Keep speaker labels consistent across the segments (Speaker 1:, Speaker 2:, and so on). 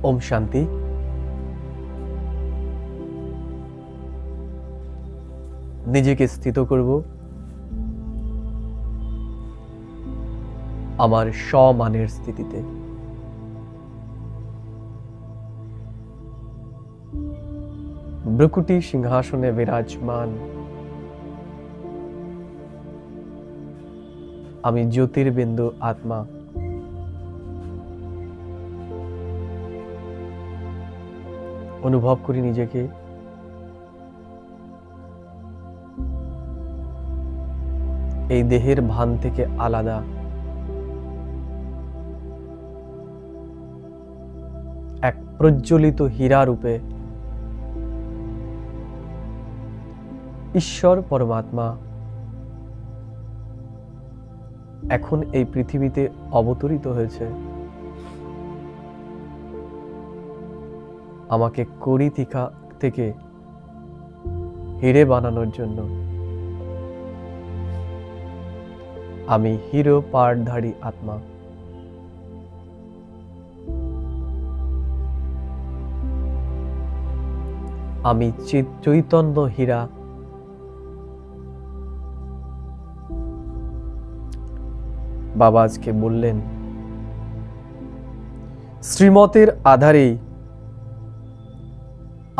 Speaker 1: ওম শান্তি। নিজেকে স্থিত করব আমার স্বমানের স্থিতিতে। ভ্রকুটি সিংহাসনে বিরাজমান আমি জ্যোতির্বিন্দু আত্মা। অনুভব করি নিজেকে এই দেহের ভান থেকে আলাদা, এক প্রজ্বলিত হীরা রূপে ঈশ্বর পরমাত্মা এখন এই পৃথিবীতে অবতরিত হয়েছে আমাকে কড়িতিকা থেকে হিরে বানানোর জন্য। আমি হিরো পাড়ধারী আত্মা। আমি চৈতন্য হীরা। বাবা আজকে বললেন শ্রীমতের আধারেই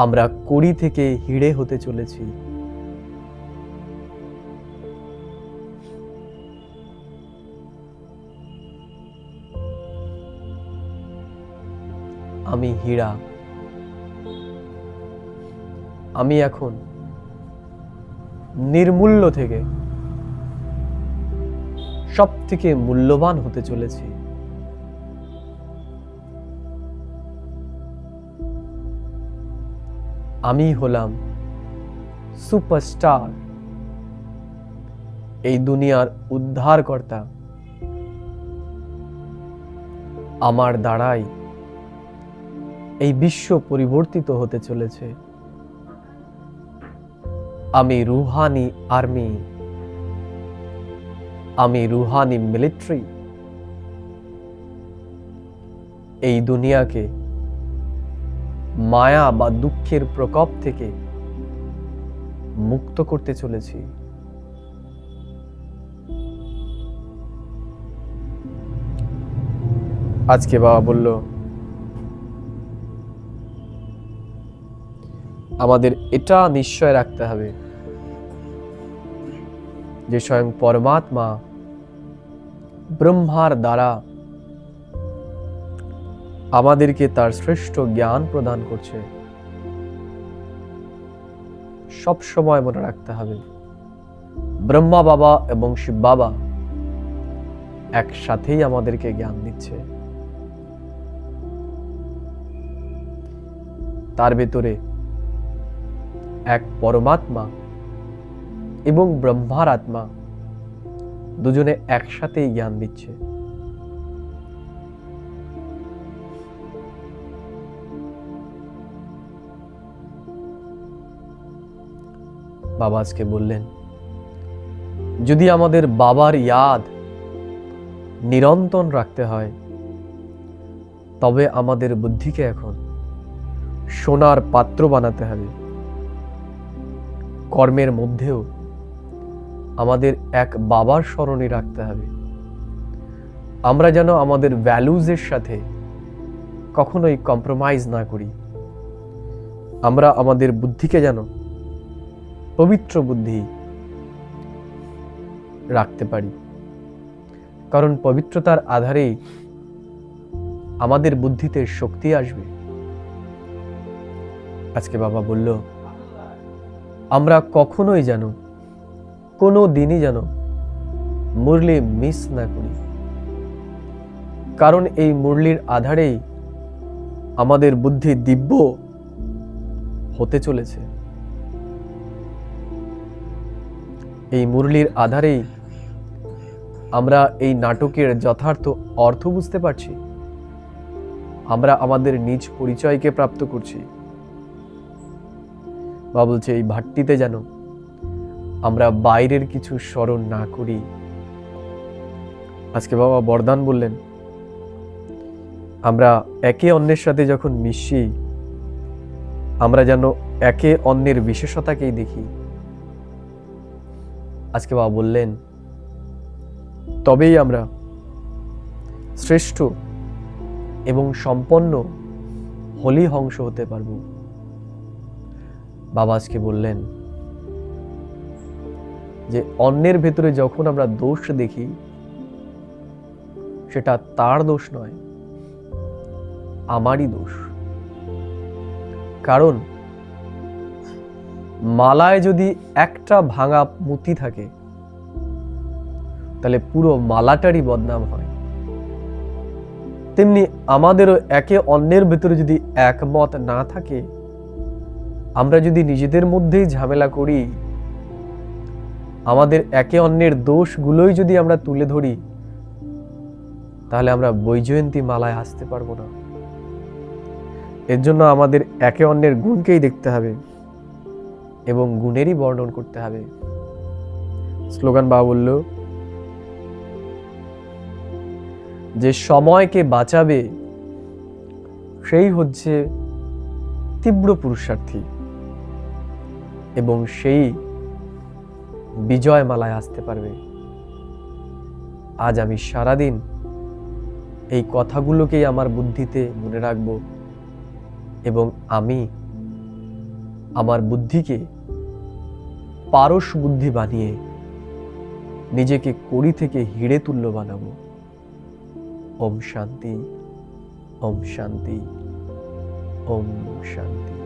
Speaker 1: আমরা কড়ি থেকে হিরে হতে চলেছি। আমি হীরা। আমি এখন নির্মূল্য থেকে সব থেকে মূল্যবান হতে চলেছি। আমি হলাম সুপারস্টার, এই দুনিয়ার উদ্ধারকর্তা। আমার দ্বারাই এই বিশ্ব পরিবর্তিত হতে চলেছে। আমি রুহানি আর্মি, আমি রুহানি মিলিটারি এই দুনিয়াকে মায়া বা দুঃখের প্রকোপ থেকে মুক্ত করতে চলেছি। আজকে বাবা বলল আমাদের এটা নিশ্চয় রাখতে হবে যে স্বয়ং পরমাত্মা ব্রহ্মার দ্বারা আমাদেরকে তার শ্রেষ্ঠ জ্ঞান প্রদান করছে। সব সময় মনে রাখতে হবে ব্রহ্মা বাবা এবং শিব বাবা একসাথেই আমাদেরকে জ্ঞান দিচ্ছে। তার ভেতরে এক পরমাত্মা এবং ব্রহ্মার আত্মা দুজনে একসাথেই জ্ঞান দিচ্ছে। বাবা আজকে বললেন যদি আমাদের বাবার ইয়াদ নিরন্তর রাখতে হয় তবে আমাদের বুদ্ধিকে এখন সোনার পাত্র বানাতে হবে। কর্মের মধ্যেও আমাদের এক বাবার স্মরণে রাখতে হবে। আমরা যেন আমাদের ভ্যালুজের সাথে কখনোই কম্প্রোমাইজ না করি। আমরা আমাদের বুদ্ধিকে যেন পবিত্র বুদ্ধি রাখতে পারি, কারণ পবিত্রতার আধারেই আমাদের বুদ্ধিতে শক্তি আসবে। আজকে বাবা বলল আমরা কখনোই যেন কোনো দিনই যেন মুরলি মিস না করি, কারণ এই মুরলির আধারেই আমাদের বুদ্ধি দিব্য হতে চলেছে। এই মুরলির আধারেই আমরা এই নাটকের যথার্থ অর্থ বুঝতে পারছি। আমরা আমাদের নিজ পরিচয়কে প্রাপ্ত করছি। বাবা বলছে এই ভাট্টিতে যেন আমরা বাইরের কিছু স্মরণ না করি। আজকে বাবা বরদান বললেন আমরা একে অন্যের সাথে যখন মিশি, আমরা যেন একে অন্যের বিশেষতাকেই দেখি। আজকে বাবা বললেন, তবেই আমরা শ্রেষ্ঠ এবং সম্পন্ন হোলি হংস হতে পারব। বাবা আজকে বললেন যে অন্যের ভেতরে যখন আমরা দোষ দেখি, সেটা তার দোষ নয়, আমারই দোষ। কারণ মালায় যদি একটা ভাঙা মুতি থাকে, তাহলে পুরো মালাটারই বদনাম হয়। তেমনি আমাদেরও একে অন্যের ভেতরে যদি একমত না থাকে, আমরা যদি নিজেদের মধ্যেই ঝামেলা করি, আমাদের একে অন্যের দোষগুলোই যদি আমরা তুলে ধরি, তাহলে আমরা বৈজয়ন্তী মালায় আসতে পারবো না। এর জন্য আমাদের একে অন্যের গুণকেই দেখতে হবে এবং গুণেরই বর্ণন করতে হবে। স্লোগান বাবা বলল যে সময়কে বাঁচাবে সেই হচ্ছে তীব্র পুরুষার্থী এবং সেই বিজয় মালায় আসতে পারবে। আজ আমি সারাদিন এই কথাগুলোকেই আমার বুদ্ধিতে মনে রাখব এবং আমি আমার বুদ্ধিকে পারস বুদ্ধি বানিয়ে নিজেকে কড়ি থেকে হিড়ে তুল্য বানাবো। ওম শান্তি, ওম শান্তি, ওম শান্তি।